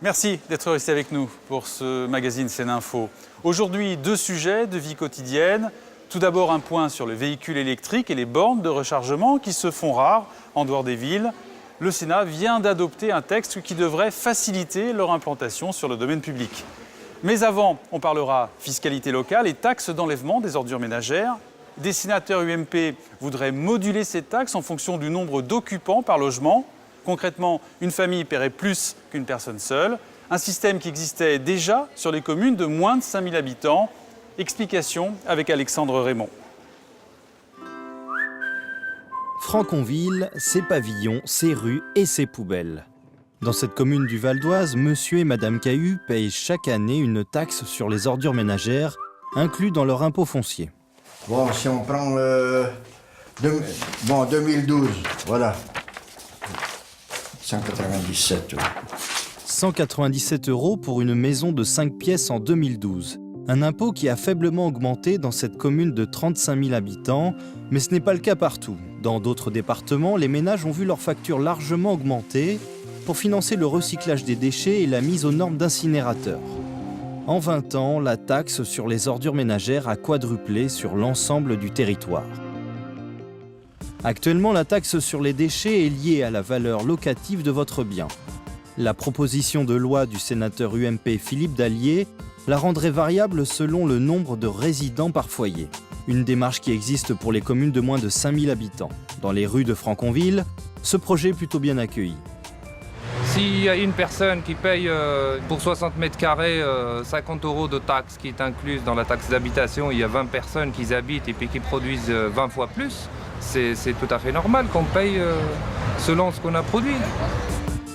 Merci d'être resté avec nous pour ce magazine Céninfo. Aujourd'hui, 2 sujets de vie quotidienne. Tout d'abord, un point sur le véhicule électrique et les bornes de rechargement qui se font rares en dehors des villes. Le Sénat vient d'adopter un texte qui devrait faciliter leur implantation sur le domaine public. Mais avant, on parlera fiscalité locale et taxes d'enlèvement des ordures ménagères. Des sénateurs UMP voudraient moduler ces taxes en fonction du nombre d'occupants par logement. Concrètement, une famille paierait plus qu'une personne seule. Un système qui existait déjà sur les communes de moins de 5000 habitants. Explication avec Alexandre Raymond. Franconville, ses pavillons, ses rues et ses poubelles. Dans cette commune du Val d'Oise, monsieur et madame Cahu payent chaque année une taxe sur les ordures ménagères, inclus dans leur impôt foncier. Bon, si on prend 2012, voilà. 197 €. 197 € pour une maison de 5 pièces en 2012. Un impôt qui a faiblement augmenté dans cette commune de 35 000 habitants, mais ce n'est pas le cas partout. Dans d'autres départements, les ménages ont vu leurs factures largement augmenter pour financer le recyclage des déchets et la mise aux normes d'incinérateurs. En 20 ans, la taxe sur les ordures ménagères a quadruplé sur l'ensemble du territoire. Actuellement, la taxe sur les déchets est liée à la valeur locative de votre bien. La proposition de loi du sénateur UMP Philippe Dallier la rendrait variable selon le nombre de résidents par foyer. Une démarche qui existe pour les communes de moins de 5000 habitants. Dans les rues de Franconville, ce projet est plutôt bien accueilli. S'il y a une personne qui paye pour 60 mètres carrés 50 € de taxe qui est incluse dans la taxe d'habitation, il y a 20 personnes qui y habitent et puis qui produisent 20 fois plus, c'est tout à fait normal qu'on paye selon ce qu'on a produit.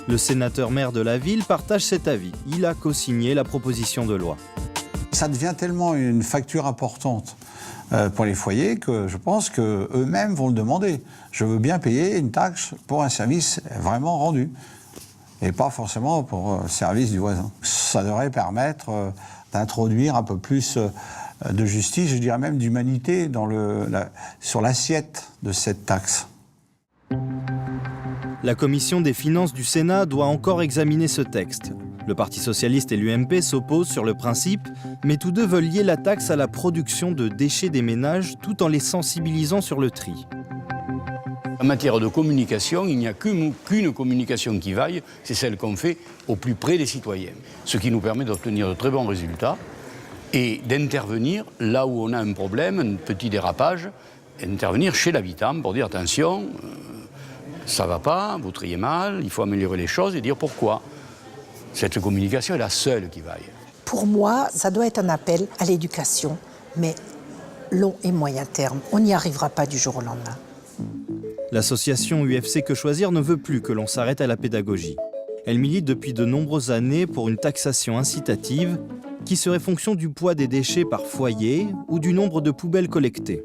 Le sénateur maire de la ville partage cet avis. Il a co-signé la proposition de loi. Ça devient tellement une facture importante pour les foyers que je pense qu'eux-mêmes vont le demander. Je veux bien payer une taxe pour un service vraiment rendu et pas forcément pour le service du voisin. Ça devrait permettre d'introduire un peu plus de justice, je dirais même d'humanité sur l'assiette de cette taxe. La commission des finances du Sénat doit encore examiner ce texte. Le Parti socialiste et l'UMP s'opposent sur le principe, mais tous deux veulent lier la taxe à la production de déchets des ménages tout en les sensibilisant sur le tri. En matière de communication, il n'y a qu'une communication qui vaille, c'est celle qu'on fait au plus près des citoyens. Ce qui nous permet d'obtenir de très bons résultats et d'intervenir là où on a un problème, un petit dérapage, intervenir chez l'habitant pour dire attention, ça ne va pas, vous triez mal, il faut améliorer les choses et dire pourquoi. Cette communication est la seule qui vaille. Pour moi, ça doit être un appel à l'éducation, mais long et moyen terme. On n'y arrivera pas du jour au lendemain. L'association UFC Que Choisir ne veut plus que l'on s'arrête à la pédagogie. Elle milite depuis de nombreuses années pour une taxation incitative qui serait fonction du poids des déchets par foyer ou du nombre de poubelles collectées.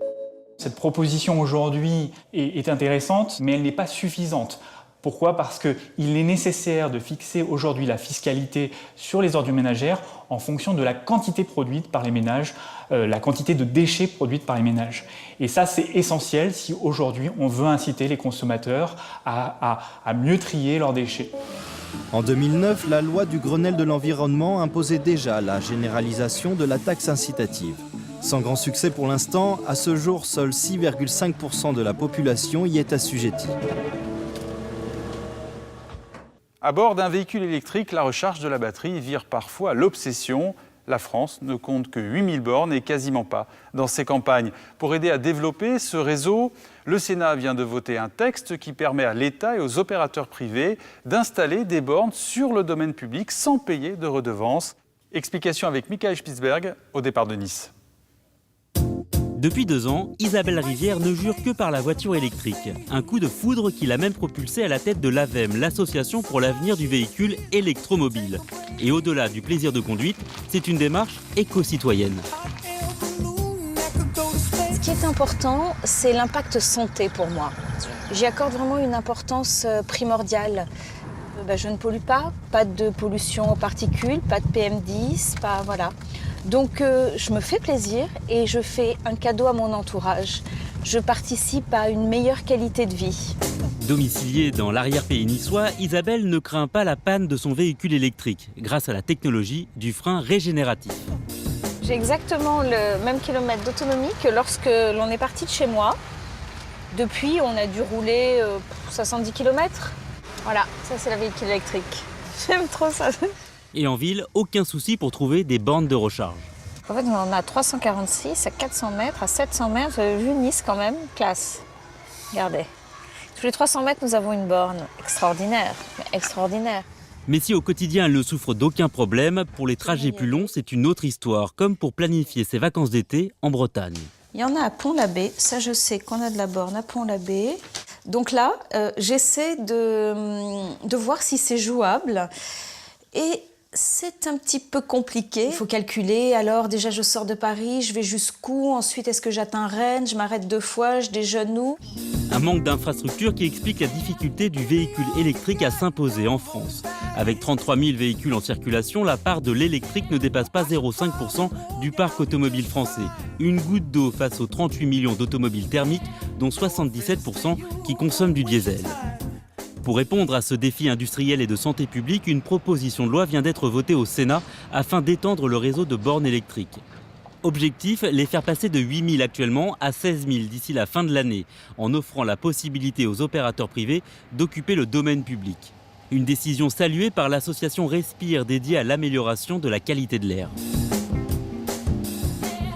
Cette proposition aujourd'hui est intéressante, mais elle n'est pas suffisante. Pourquoi ? Parce qu'il est nécessaire de fixer aujourd'hui la fiscalité sur les ordures ménagères en fonction de la quantité produite par les ménages, la quantité de déchets produites par les ménages. Et ça, c'est essentiel si aujourd'hui on veut inciter les consommateurs à mieux trier leurs déchets. En 2009, la loi du Grenelle de l'environnement imposait déjà la généralisation de la taxe incitative. Sans grand succès pour l'instant, à ce jour, seuls 6,5% de la population y est assujettie. À bord d'un véhicule électrique, la recharge de la batterie vire parfois à l'obsession. La France ne compte que 8000 bornes et quasiment pas dans ses campagnes. Pour aider à développer ce réseau, le Sénat vient de voter un texte qui permet à l'État et aux opérateurs privés d'installer des bornes sur le domaine public sans payer de redevance. Explication avec Michael Spitzberg au départ de Nice. Depuis 2 ans, Isabelle Rivière ne jure que par la voiture électrique. Un coup de foudre qui l'a même propulsée à la tête de l'AVEM, l'association pour l'avenir du véhicule électromobile. Et au-delà du plaisir de conduite, c'est une démarche éco-citoyenne. Ce qui est important, c'est l'impact santé pour moi. J'y accorde vraiment une importance primordiale. Je ne pollue pas de pollution aux particules, pas de PM10, voilà. Donc je me fais plaisir et je fais un cadeau à mon entourage. je participe à une meilleure qualité de vie. Domiciliée dans l'arrière-pays niçois, Isabelle ne craint pas la panne de son véhicule électrique grâce à la technologie du frein régénératif. J'ai exactement le même kilomètre d'autonomie que lorsque l'on est parti de chez moi. Depuis, on a dû rouler 70 km. Voilà, ça c'est la véhicule électrique. J'aime trop ça. Et en ville, aucun souci pour trouver des bornes de recharge. En fait, on en a 346 à 400 mètres, à 700 mètres. Vous avez vu Nice quand même, classe. Regardez. Tous les 300 mètres, nous avons une borne. Extraordinaire, mais extraordinaire. Mais si au quotidien elle ne souffre d'aucun problème, pour les trajets plus longs, c'est une autre histoire, comme pour planifier ses vacances d'été en Bretagne. Il y en a à Pont-l'Abbé. Ça, je sais qu'on a de la borne à Pont-l'Abbé. Donc là, j'essaie de voir si c'est jouable. Et c'est un petit peu compliqué. Il faut calculer. Alors, déjà, je sors de Paris, je vais jusqu'où? Ensuite, est-ce que j'atteins Rennes? Je m'arrête 2 fois, je déjeune où? Un manque d'infrastructure qui explique la difficulté du véhicule électrique à s'imposer en France. Avec 33 000 véhicules en circulation, la part de l'électrique ne dépasse pas 0,5% du parc automobile français. Une goutte d'eau face aux 38 millions d'automobiles thermiques, dont 77% qui consomment du diesel. Pour répondre à ce défi industriel et de santé publique, une proposition de loi vient d'être votée au Sénat afin d'étendre le réseau de bornes électriques. Objectif, les faire passer de 8 000 actuellement à 16 000 d'ici la fin de l'année, en offrant la possibilité aux opérateurs privés d'occuper le domaine public. Une décision saluée par l'association Respire, dédiée à l'amélioration de la qualité de l'air.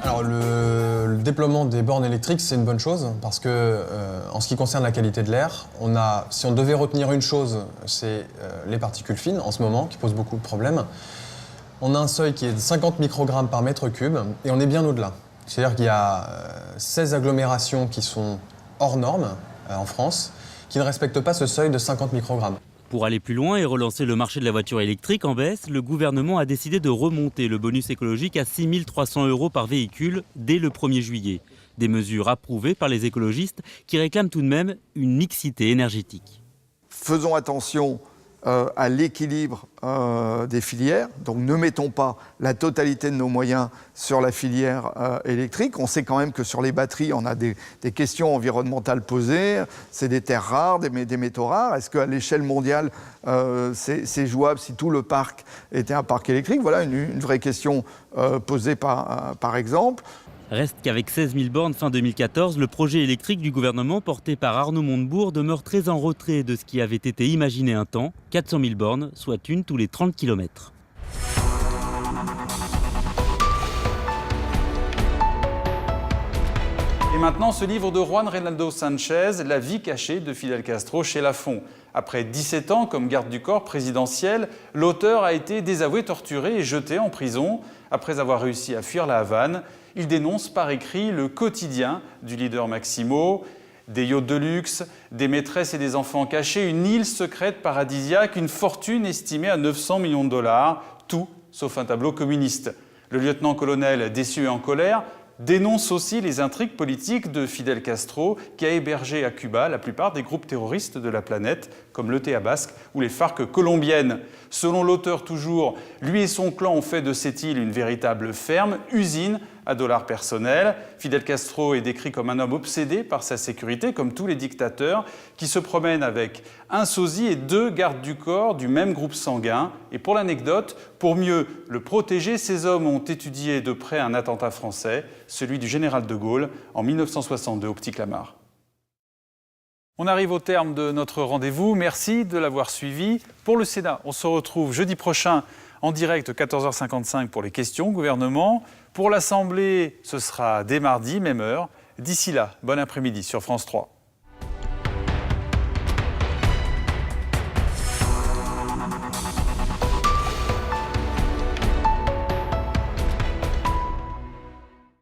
Alors le déploiement des bornes électriques, c'est une bonne chose parce que en ce qui concerne la qualité de l'air, si on devait retenir une chose, c'est les particules fines en ce moment qui posent beaucoup de problèmes. On a un seuil qui est de 50 microgrammes par mètre cube et on est bien au-delà. C'est-à-dire qu'il y a 16 agglomérations qui sont hors normes en France qui ne respectent pas ce seuil de 50 microgrammes. Pour aller plus loin et relancer le marché de la voiture électrique en baisse, le gouvernement a décidé de remonter le bonus écologique à 6 300 € par véhicule dès le 1er juillet. Des mesures approuvées par les écologistes qui réclament tout de même une mixité énergétique. Faisons attention à l'équilibre des filières. Donc ne mettons pas la totalité de nos moyens sur la filière électrique. On sait quand même que sur les batteries, on a des questions environnementales posées. C'est des terres rares, des métaux rares. Est-ce qu'à l'échelle mondiale, c'est jouable si tout le parc était un parc électrique? Voilà une vraie question posée par exemple. Reste qu'avec 16 000 bornes fin 2014, le projet électrique du gouvernement porté par Arnaud Montebourg demeure très en retrait de ce qui avait été imaginé un temps, 400 000 bornes, soit une tous les 30 km. Et maintenant, ce livre de Juan Reynaldo Sanchez, La vie cachée de Fidel Castro chez Lafon. Après 17 ans comme garde du corps présidentiel, l'auteur a été désavoué, torturé et jeté en prison. Après avoir réussi à fuir la Havane, il dénonce par écrit le quotidien du leader Maximo, des yachts de luxe, des maîtresses et des enfants cachés, une île secrète paradisiaque, une fortune estimée à 900 millions de dollars, tout sauf un tableau communiste. Le lieutenant-colonel, déçu et en colère, dénonce aussi les intrigues politiques de Fidel Castro, qui a hébergé à Cuba la plupart des groupes terroristes de la planète, comme l'ETA basque ou les FARC colombiennes. Selon l'auteur toujours, lui et son clan ont fait de cette île une véritable ferme, usine à dollars personnels. Fidel Castro est décrit comme un homme obsédé par sa sécurité, comme tous les dictateurs, qui se promènent avec un sosie et 2 gardes du corps du même groupe sanguin. Et pour l'anecdote, pour mieux le protéger, ces hommes ont étudié de près un attentat français, celui du général de Gaulle, en 1962 au Petit Clamart. On arrive au terme de notre rendez-vous. Merci de l'avoir suivi. Pour le Sénat, on se retrouve jeudi prochain en direct 14h55 pour les questions au gouvernement. Pour l'Assemblée, ce sera dès mardi, même heure. D'ici là, bon après-midi sur France 3.